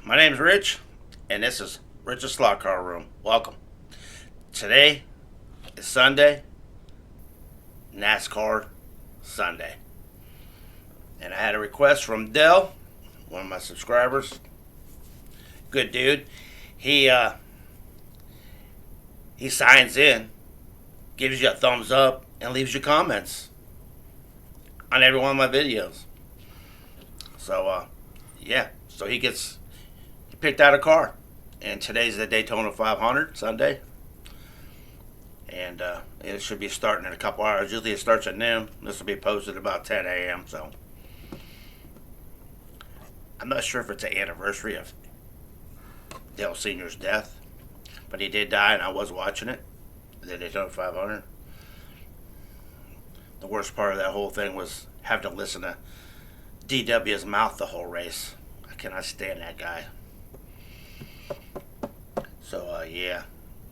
My name's Rich, and this is Rich's Slot Car Room. Welcome. Today is Sunday, NASCAR Sunday. And I had a request from Dell, one of my subscribers. Good dude. He signs in, gives you a thumbs up, and leaves you comments on every one of my videos. So, so he picked out a car. And today's the Daytona 500, Sunday. And it should be starting in a couple hours. Usually it starts at noon. This will be posted about 10 a.m. So I'm not sure if it's the anniversary of Dale Sr.'s death. But he did die, and I was watching it. The Daytona 500. The worst part of that whole thing was having to listen to DW's mouth the whole race. I cannot stand that guy. So,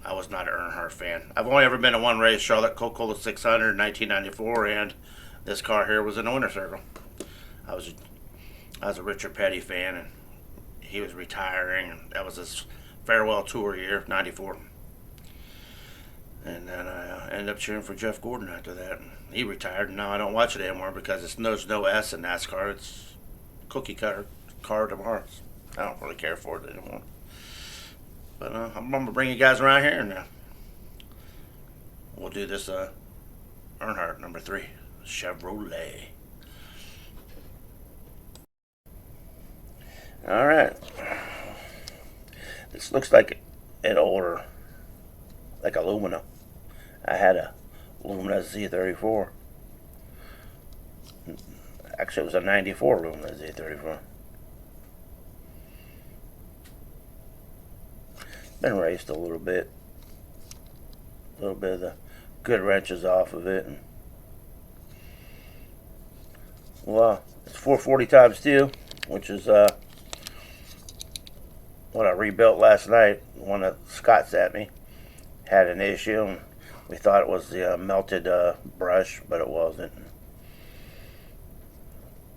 I was not an Earnhart fan. I've only ever been to one race, Charlotte Coca-Cola 600 in 1994, and this car here was in the winner's circle. I was a Richard Petty fan, and he was retiring, and that was his farewell tour year, 94. And then I ended up cheering for Jeff Gordon after that. And he retired, and now I don't watch it anymore because there's no S in NASCAR. It's cookie cutter car tomorrow. I don't really care for it anymore. But I'm going to bring you guys around here, and we'll do this Earnhart number 3 Chevrolet. All right. This looks like an older, like a Lumina. I had a Lumina Z34. Actually, it was a 94 Lumina Z34. Been raced a little bit of the good wrenches off of it, and it's 440 times 2, which is what I rebuilt last night. One that Scott sent me had an issue, and we thought it was the melted brush, but it wasn't.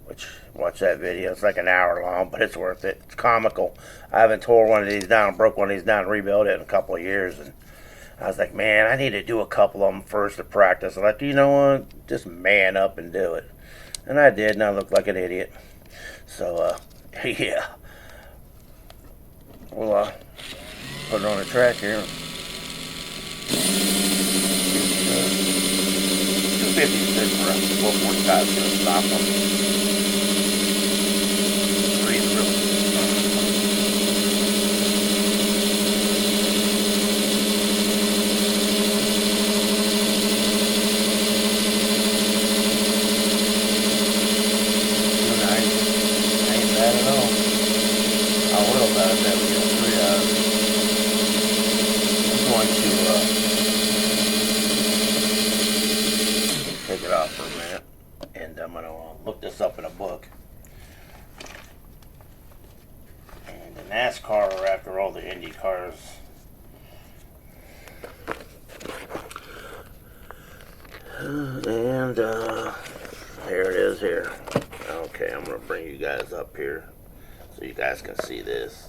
Which, watch that video. It's like an hour long, but it's worth it. It's comical. I haven't tore one of these down, broke one of these down, and rebuilt it in a couple of years. And I was like, man, I need to do a couple of them first to practice. I'm like, you know what? Just man up and do it. And I did, and I looked like an idiot. So, yeah. We'll put it on the track here. 256 for us. 445 to stop them. Take it off for a minute, and I'm going to look this up in a book. And the NASCAR are after all the Indy cars. And here it is here. Okay, I'm going to bring you guys up here so you guys can see this.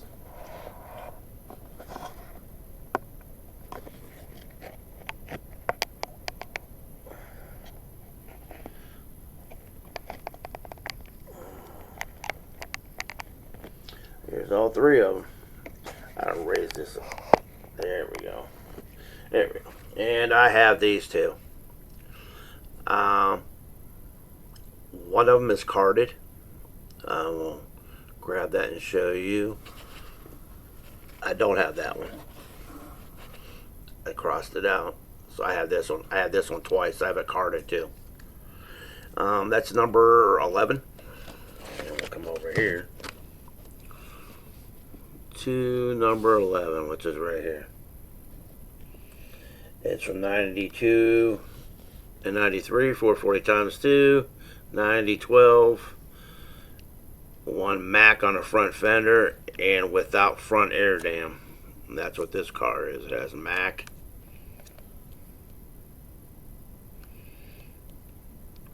Here's all 3 of them. I'll raise this up. There we go. There we go. And I have these 2. One of them is carded. I will grab that and show you. I don't have that one. I crossed it out. So I have this one. I have this one twice. I have it carded too. That's number 11. And we'll come over here to number 11, which is right here. It's from 92 and 93, 440 times 2, 90, 12, one Mac on the front fender, and without front air dam. And that's what this car is. It has Mac.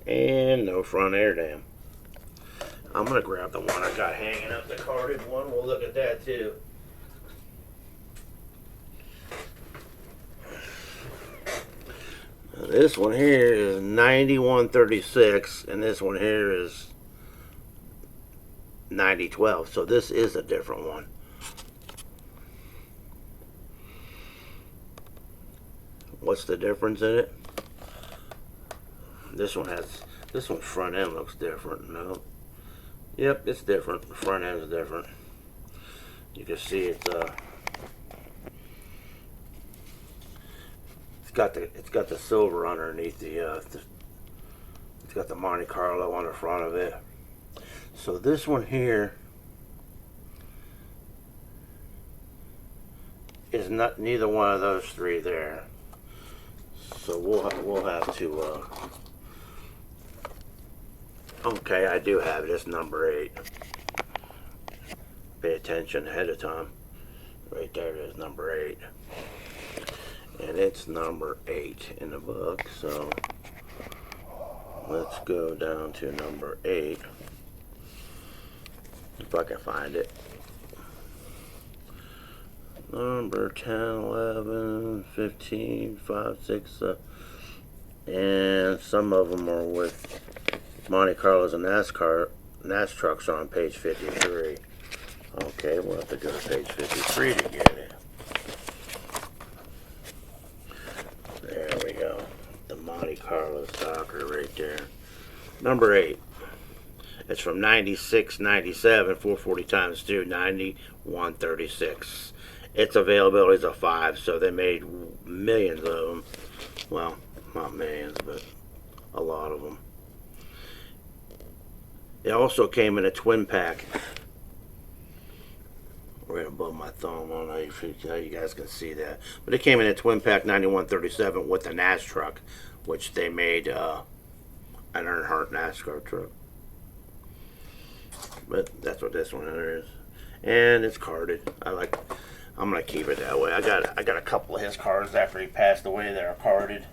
And no front air dam. I'm gonna grab the one I got hanging up, the carded one. We'll look at that too. Now, this one here is 9136, and this one here is 9012. So this is a different one. What's the difference in it? This one's front end looks different. No. Yep, it's different. The front end is different. You can see it's got the silver underneath it's got the Monte Carlo on the front of it. So this one here is not neither one of those three there. So we'll have to. Okay, I do have it. It's number 8. Pay attention ahead of time. Right there it is, number 8. And it's number 8 in the book. So let's go down to number 8. If I can find it. Number 10, 11, 15, 5, 6, and some of them are with Monte Carlos and NAS trucks on page 53. Okay, we'll have to go to page 53 to get it. There we go. The Monte Carlo stalker right there. Number 8. It's from 96, 97, 440 times 2, 9136. Its availability is a 5, so they made millions of them. Well, not millions, but a lot of them. It also came in a twin pack. Right above my thumb. I don't know if you guys can see that. But it came in a twin pack 9137 with a NAS truck, which they made an Earnhart NASCAR truck. But that's what this one is. And it's carded. I'm gonna keep it that way. I got a couple of his cars after he passed away that are carded.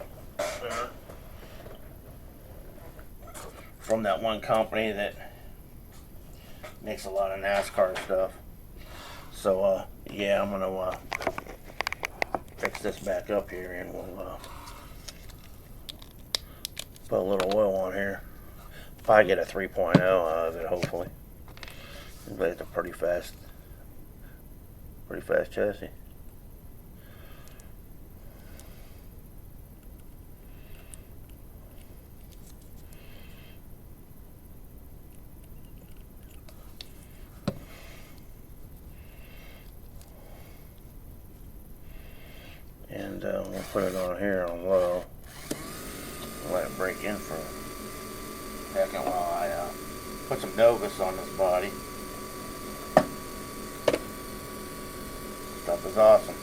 From that one company that makes a lot of NASCAR stuff. So yeah, I'm gonna fix this back up here, and we'll put a little oil on here. Probably get a 3.0 out of it, hopefully. But it's a pretty fast chassis. And we'll put it on here on low. Let it break in for a second while I put some Novus on this body. Stuff is awesome.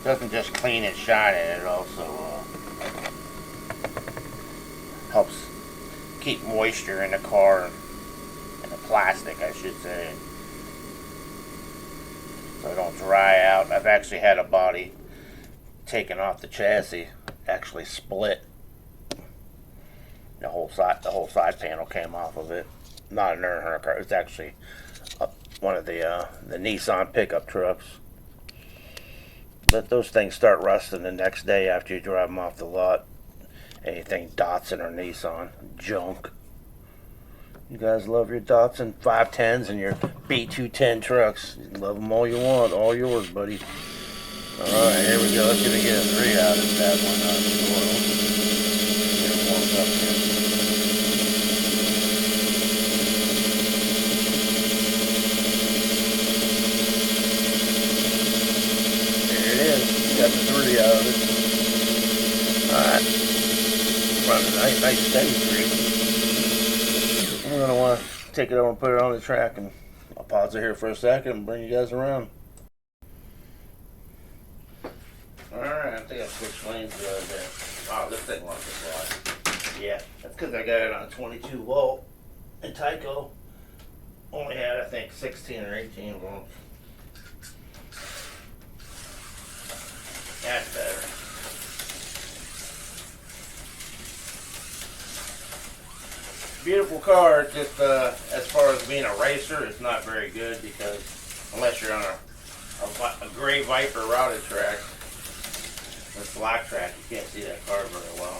Doesn't just clean and shine it, it also helps keep moisture in the car, in the plastic I should say, so it don't dry out. I've actually had a body taken off the chassis, actually split. The whole side panel came off of it. Not an Earnhardt car. It's actually one of the Nissan pickup trucks. But those things start rusting the next day after you drive them off the lot. Anything Datsun or Nissan, junk. You guys love your Datsun 510s and your B210 trucks. You love them all you want, all yours, buddy. Alright, here we go. Let's get a 3 out of that one. Get it warmed up here. Got the 3 out of it. Alright. Running nice steady 3. I'm going to want to take it over and put it on the track, and I'll pause it here for a second and bring you guys around. Alright, I think I switched lanes the other day. Oh, this thing wants to fly. Yeah, that's because I got it on 22 volt. And Tyco only had, I think, 16 or 18 volts. That's better. beautiful car. It's just as far as being a racer, it's not very good because unless you're on a gray Viper routed track, this black track, you can't see that car very well.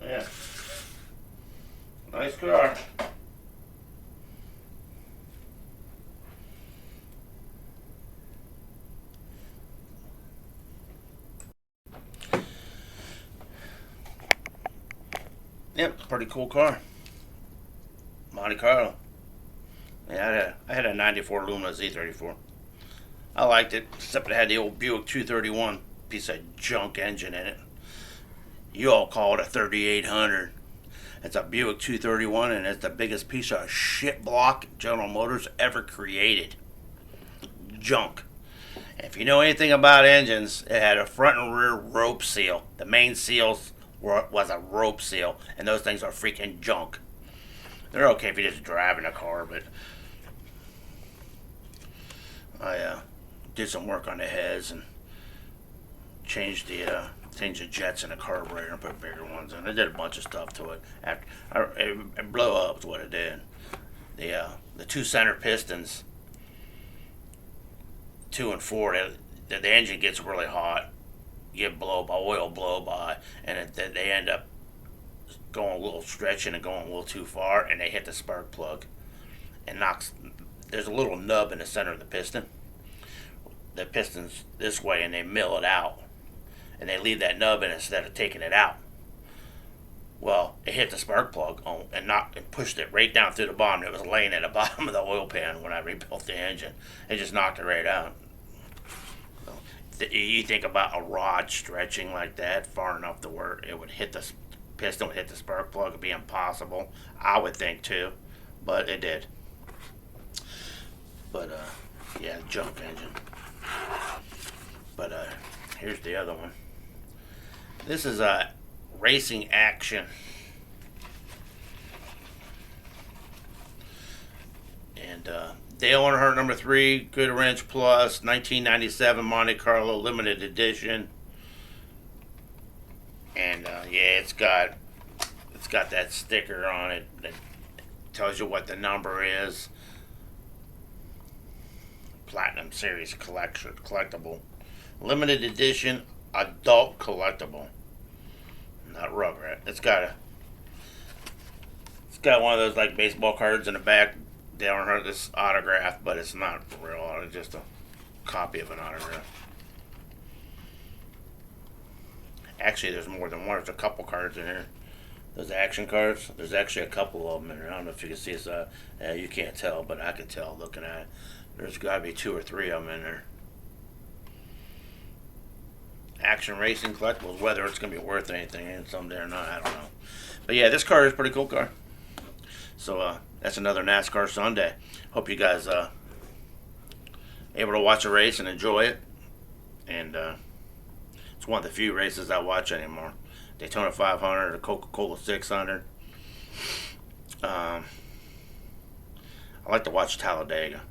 Yeah. Nice car. Yep, pretty cool car. Monte Carlo. Yeah, I had a 94 Lumina Z34. I liked it, except it had the old Buick 231 piece of junk engine in it. You all call it a 3800. It's a Buick 231, and it's the biggest piece of shit block General Motors ever created. Junk. If you know anything about engines, it had a front and rear rope seal. The main seals was a rope seal, and those things are freaking junk. They're okay if you're just driving a car, but I did some work on the heads and changed the jets in the carburetor and put bigger ones in. I did a bunch of stuff to it. It blew up is what it did. The two center pistons, 2 and 4, the engine gets really hot. You get oil blow by, and they end up going a little stretching and going a little too far, and they hit the spark plug and knocks. There's a little nub in the center of the piston. The piston's this way, and they mill it out, and they leave that nub in instead of taking it out. Well, it hit the spark plug and pushed it right down through the bottom. It was laying at the bottom of the oil pan when I rebuilt the engine. It just knocked it right out. You think about a rod stretching like that far enough to where it would hit the piston, would hit the spark plug, it'd be impossible. I would think too, but it did. But yeah, junk engine. But here's the other one. This is a racing action. And Dale Earnhardt number 3, Good Wrench Plus, 1997 Monte Carlo limited edition. And yeah, it's got that sticker on it that tells you what the number is. Platinum Series collectible, limited edition, adult collectible. Not Rugrat. It's got one of those like baseball cards in the back. Dale Earnhardt, this autograph, but it's not real. It's just a copy of an autograph. Actually, there's more than one. There's a couple cards in here. Those action cards. There's actually a couple of them in here. I don't know if you can see this. You can't tell, but I can tell looking at it. There's got to be 2 or 3 of them in there. Action racing collectibles. Whether it's going to be worth anything in someday or not, I don't know. But yeah, this car is a pretty cool car. So that's another NASCAR Sunday. Hope you guys able to watch a race and enjoy it. And it's one of the few races I watch anymore. Daytona 500, the Coca-Cola 600. I like to watch Talladega.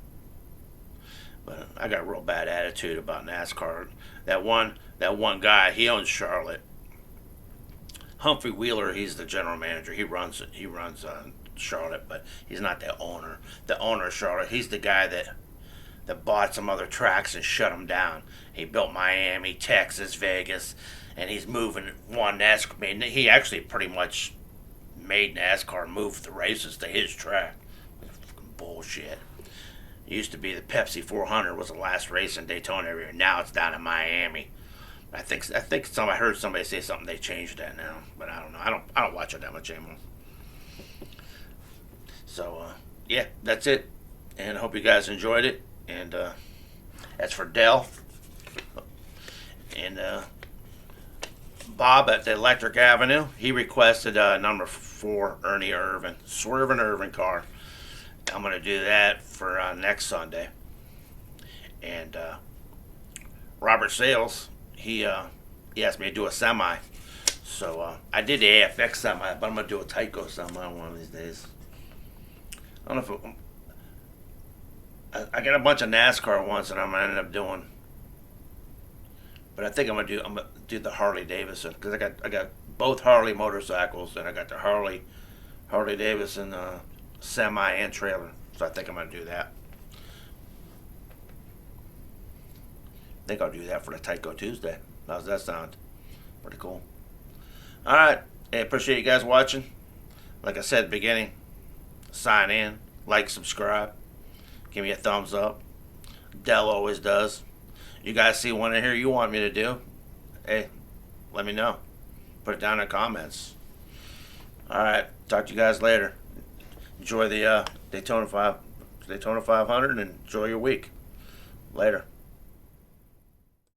But I got a real bad attitude about NASCAR. That one guy, he owns Charlotte. Humphrey Wheeler, he's the general manager. He runs Charlotte, but he's not the owner. The owner of Charlotte, he's the guy that bought some other tracks and shut them down. He built Miami, Texas, Vegas, and he's moving one NASCAR. I mean, he actually pretty much made NASCAR move the races to his track. Bullshit. It used to be the Pepsi 400 was the last race in Daytona area. Now it's down in Miami. I heard somebody say something. They changed that now, but I don't know. I don't watch it that much anymore. So yeah, that's it. And I hope you guys enjoyed it. And that's for Dell and Bob at the Electric Avenue. He requested number 4 Ernie Irvin, Swervin' Irvin car. I'm going to do that for next Sunday. And Robert Sales, he asked me to do a semi. So I did the AFX some, but I'm gonna do a Tyco some one of these days. I don't know if I got a bunch of NASCAR ones that I'm gonna end up doing, but I think I'm gonna do the Harley Davidson because I got both Harley motorcycles and I got the Harley Davidson semi and trailer. So I think I'm gonna do that. I think I'll do that for the Tyco Tuesday. How's that sound? Pretty cool. All right. Hey, appreciate you guys watching. Like I said at the beginning, sign in, like, subscribe, give me a thumbs up. Dell always does. You guys see one in here you want me to do? Hey, let me know. Put it down in the comments. All right. Talk to you guys later. Enjoy the Daytona 500 and enjoy your week. Later.